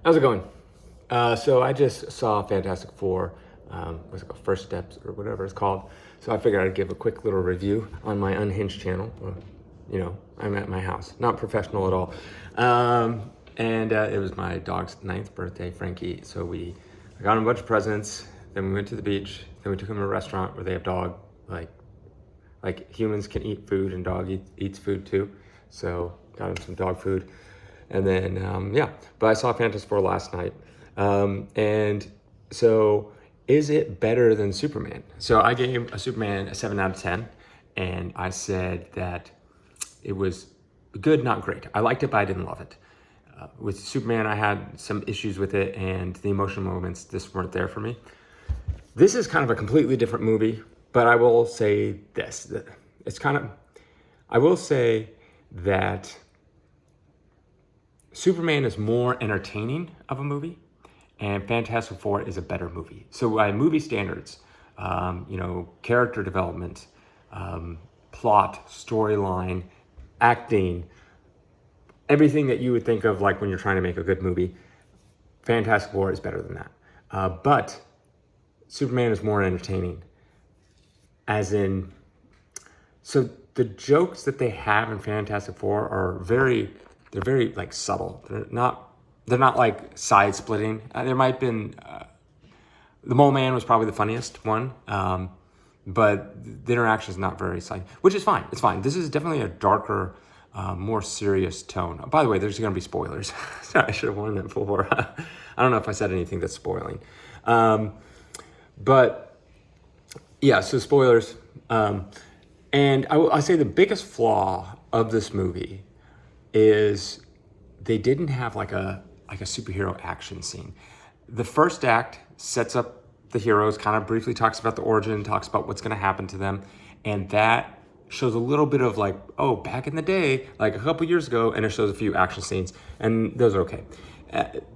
How's it going? So I just saw Fantastic Four, what's it called, First Steps or whatever it's called. So I figured I'd give a quick little review on my Unhinged channel. I'm at my house, not professional at all. And it was my dog's 9th birthday, Frankie. So I got him a bunch of presents. Then we went to the beach. Then we took him to a restaurant where they have dog, like humans can eat food and eats food too. So got him some dog food. And then, but I saw Fantastic Four last night. And so is it better than Superman? So I gave a Superman a 7 out of 10. And I said that it was good, not great. I liked it, but I didn't love it. With Superman, I had some issues with it, and the emotional moments just weren't there for me. This is kind of a completely different movie, but I will say this. I will say that Superman is more entertaining of a movie, and Fantastic Four is a better movie. So by movie standards, character development, plot, storyline, acting, everything that you would think of like when you're trying to make a good movie, Fantastic Four is better than that. But Superman is more entertaining. So the jokes that they have in Fantastic Four are they're very like subtle. They're not like side splitting. There might have been, the Mole Man was probably the funniest one. But the interaction is not very exciting, which is fine. It's fine. This is definitely a darker, more serious tone. By the way, there's going to be spoilers. I should have warned that before. I don't know if I said anything that's spoiling. But yeah, so spoilers. And I say the biggest flaw of this movie is they didn't have like a superhero action scene. The first act sets up the heroes, kind of briefly talks about the origin, talks about what's going to happen to them, and that shows a little bit of like, oh, back in the day, like a couple years ago, and it shows a few action scenes, and those are okay.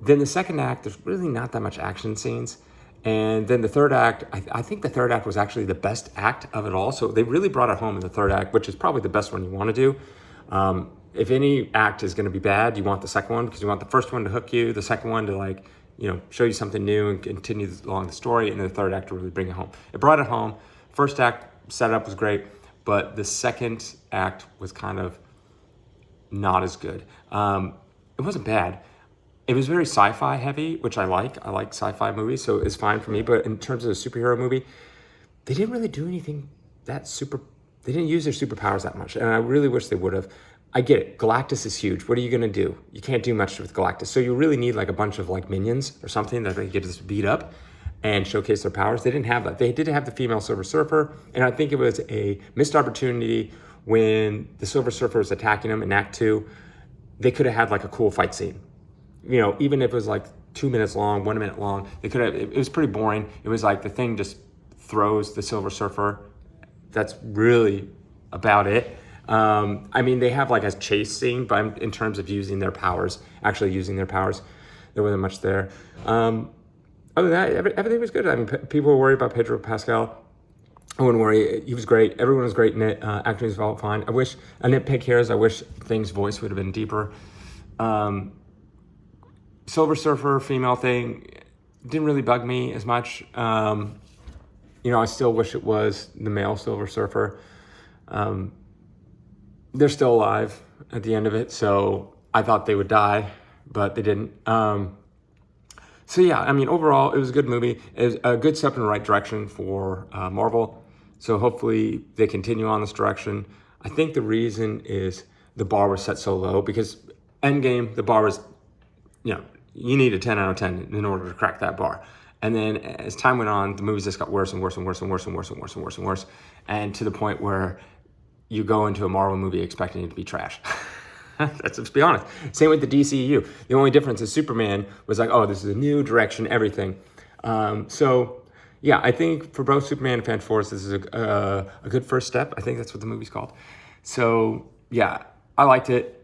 Then the second act, there's really not that much action scenes. And then the third act, I think the third act was actually the best act of it all. So they really brought it home in the third act, which is probably the best one you want to do. If any act is going to be bad, you want the second one because you want the first one to hook you, the second one to show you something new and continue along the story, and the third act to really bring it home. It brought it home. First act setup was great, but the second act was kind of not as good. It wasn't bad. It was very sci-fi heavy, which I like. I like sci-fi movies, so it's fine for me. But in terms of a superhero movie, they didn't really do anything that super. They didn't use their superpowers that much, and I really wish they would have. I get it. Galactus is huge. What are you going to do? You can't do much with Galactus. So you really need like a bunch of like minions or something that they get to beat up and showcase their powers. They didn't have that. They did have the female Silver Surfer, and I think it was a missed opportunity when the Silver Surfer was attacking them in Act 2. They could have had like a cool fight scene. Even if it was like 2 minutes long, 1 minute long, they could have. It was pretty boring. It was like the Thing just throws the Silver Surfer. That's really about it. They have like a chase scene, but in terms of using their powers, there wasn't much there. Other than that, everything was good. People were worried about Pedro Pascal. I wouldn't worry. He was great. Everyone was great in it. Acting was all fine. A nitpick here is I wish Thing's voice would have been deeper. Silver Surfer female Thing didn't really bug me as much. I still wish it was the male Silver Surfer. They're still alive at the end of it, so I thought they would die, but they didn't. Overall, it was a good movie. It was a good step in the right direction for Marvel, so hopefully they continue on this direction. I think the reason is the bar was set so low, because Endgame, the bar was, you need a 10 out of 10 in order to crack that bar. And then as time went on, the movies just got worse and worse and worse and worse and worse and worse and worse and worse, and to the point where you go into a Marvel movie expecting it to be trash. Let's be honest. Same with the DCEU. The only difference is Superman was like, oh, this is a new direction, everything. I think for both Superman and Fantastic Four, this is a good first step. I think that's what the movie's called. So, yeah, I liked it.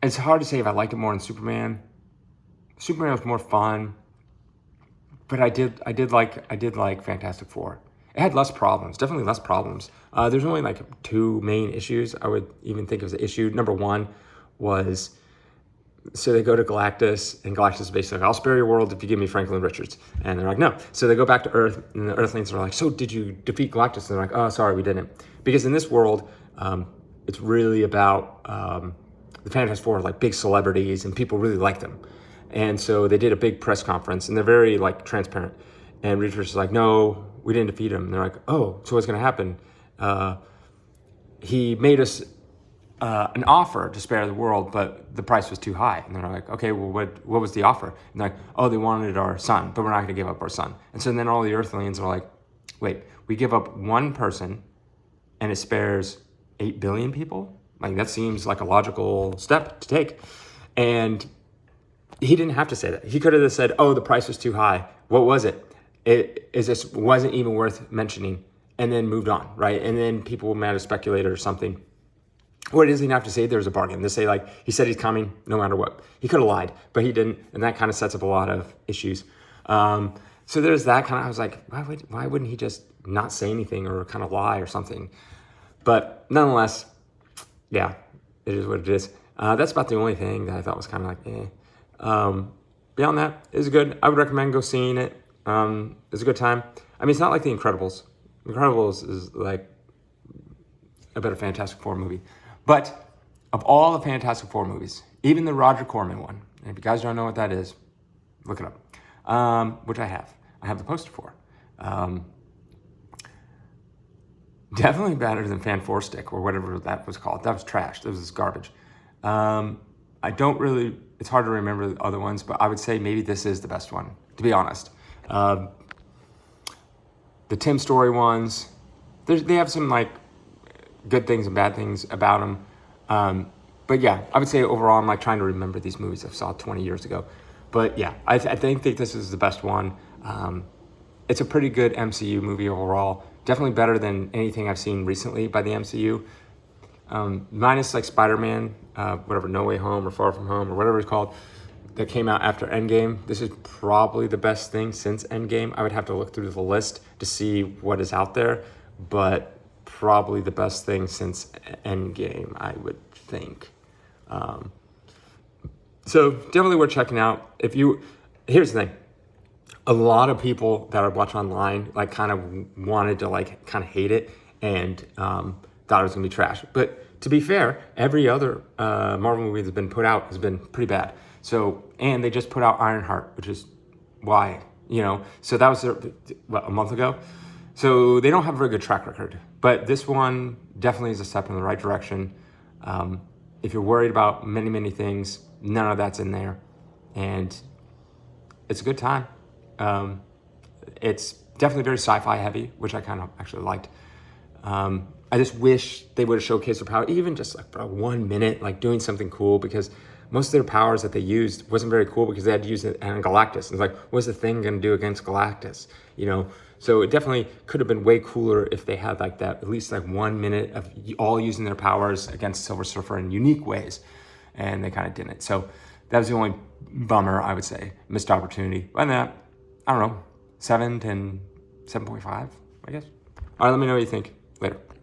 It's hard to say if I liked it more than Superman. Superman was more fun, but I did like Fantastic Four. It had less problems, definitely less problems. There's only like two main issues I would even think of as an issue. Number one was So they go to Galactus, and Galactus is basically like, I'll spare your world if you give me Franklin Richards. And they're like, no. So they go back to Earth, and the Earthlings are like, so did you defeat Galactus? And they're like, oh, sorry, we didn't. Because in this world, it's really about the Fantastic Four are like big celebrities, and people really like them. And so they did a big press conference, and they're very like transparent. And Richards is like, no, we didn't defeat him. And they're like, oh, so what's going to happen? He made us an offer to spare the world, but the price was too high. And they're like, okay, well, what was the offer? And they're like, oh, they wanted our son, but we're not going to give up our son. And so then all the Earthlings are like, wait, we give up one person and it spares 8 billion people? Like, that seems like a logical step to take. And he didn't have to say that. He could have just said, oh, the price was too high. What was it? It just wasn't even worth mentioning, and then moved on, right? And then people might have speculated or something. Or it doesn't have to say there's a bargain. They say, like, he said he's coming no matter what. He could have lied, but he didn't, and that kind of sets up a lot of issues. So there's that kind of, I was like, why wouldn't he just not say anything or kind of lie or something? But nonetheless, yeah, it is what it is. That's about the only thing that I thought was kind of like, beyond that, it was good. I would recommend go seeing it. It's a good time. I mean, it's not like The Incredibles. Incredibles is like a better Fantastic Four movie. But of all the Fantastic Four movies, even the Roger Corman one, and if you guys don't know what that is, look it up, which I have. I have the poster for. Definitely better than Fan Four Stick or whatever that was called. That was trash. That was garbage. I don't really, it's hard to remember the other ones, but I would say maybe this is the best one, to be honest. The Tim Story ones, they have some like good things and bad things about them. But yeah, I would say overall, I'm like trying to remember these movies I saw 20 years ago. But yeah, I think this is the best one. It's a pretty good MCU movie overall. Definitely better than anything I've seen recently by the MCU. Minus like Spider-Man, whatever, No Way Home or Far From Home or whatever it's called, that came out after Endgame. This is probably the best thing since Endgame. I would have to look through the list to see what is out there, but probably the best thing since Endgame, I would think. So definitely worth checking out. Here's the thing. A lot of people that I watch online like kind of wanted to like kind of hate it and thought it was gonna be trash. But to be fair, every other Marvel movie that's been put out has been pretty bad. So, and they just put out Ironheart, which is why, so that was a month ago. So they don't have a very good track record, but this one definitely is a step in the right direction. If you're worried about many, many things, none of that's in there. And it's a good time. It's definitely very sci-fi heavy, which I kind of actually liked. I just wish they would have showcased their power, even just like for 1 minute, like doing something cool, because most of their powers that they used wasn't very cool because they had to use it on Galactus. It's like, what's the thing going to do against Galactus? So it definitely could have been way cooler if they had like that, at least like 1 minute of all using their powers against Silver Surfer in unique ways. And they kind of didn't. So that was the only bummer, I would say, missed opportunity. And that, I don't know, 7 and 7.5, I guess. All right, let me know what you think. Later.